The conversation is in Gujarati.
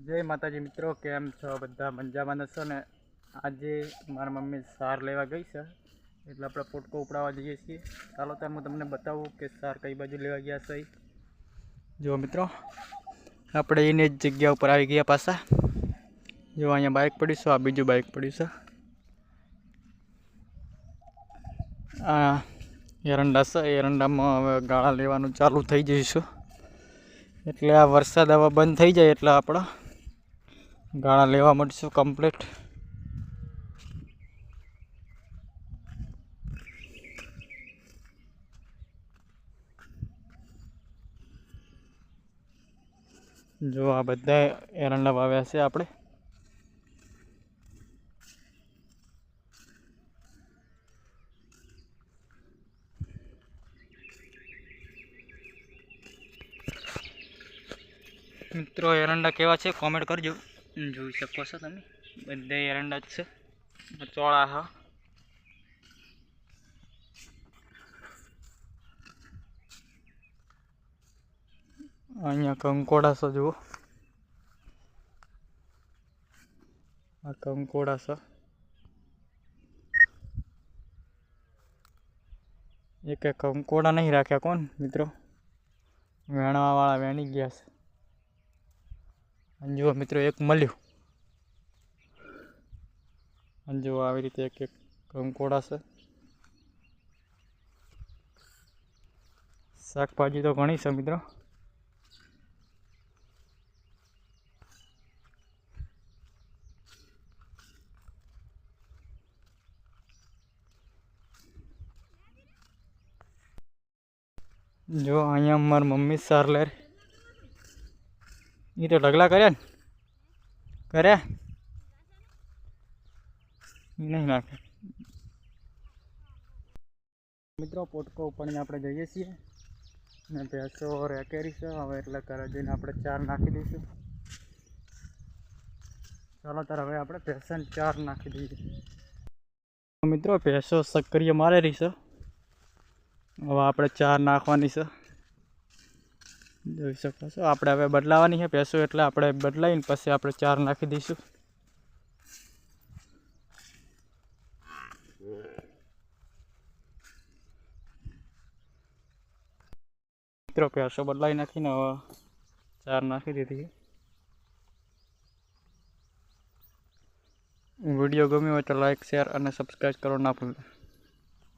जय माताजी मित्रों, केम छो बधा मजामां छो ने। आजे मारी मम्मी सार लेवा गई है એટલે આપણે પોટકો ઉપડાવવા જઈએ છીએ। ચાલો ત્યારે હું તમને બતાવું કે સાર કઈ બાજુ લેવા ગયા છે। જો મિત્રો, આપણે એને જ જગ્યા ઉપર આવી ગયા પાછા। જો અહીંયા બાઇક પડ્યું છે, આ બીજું બાઇક પડ્યું છે। આ એરંડા છે, એરંડામાં હવે ગાળા લેવાનું ચાલુ થઈ જઈશું। એટલે આ વરસાદ હવે બંધ થઈ જાય એટલે આપણે ગાળા લેવા મળશું કમ્પ્લીટ। जो आ बधा एरंडा वाव्या छे आपणे। मित्रों, एरंडा केवा छे कॉमेंट करजो। जोई शको छो तमे बधा एरंडा ज छे। चोळा हा अहींया कंकोड़ा छे। जुओ आ कंकोड़ा छे। एक कंकोड़ा नहीं राख्या कोण मित्रों, वेणवा वाळा वेणी गया छे। जो मित्रों एक मळ्યું। जो આવી રીતે એક એક કંકોડા છે। શાકભાજી તો ઘણી છે મિત્રો। जो अहींया मारी मम्मी सार ले ये तो ढगला कर्या ने कर्या नहीं नाखे। मित्रों, पोटको उपाड़ीने आपणे जईए छीए ने भैंसो रेकेरी छे। हवे એટલે ઘરે જઈને આપણે ચાર નાખી દઈશું। ચાલો ત્યારે હવે આપણે ભેંસને ચાર નાખી દઈએ। મિત્રો, ભેંસો સક્રિય મારેલી છે। હવે આપણે ચાર નાખવાની છે। જોઈ શકો છો આપણે હવે બદલાવાની છે ભેંસો, એટલે આપણે બદલાઈને પછી આપણે ચાર નાખી દઈશું। મિત્રો, ભેંસો બદલાઈ નાખીને હવે ચાર નાખી દીધી। वीडियो गम्यो हो तो लाइक शेर और सब्सक्राइब करो ना भूलता।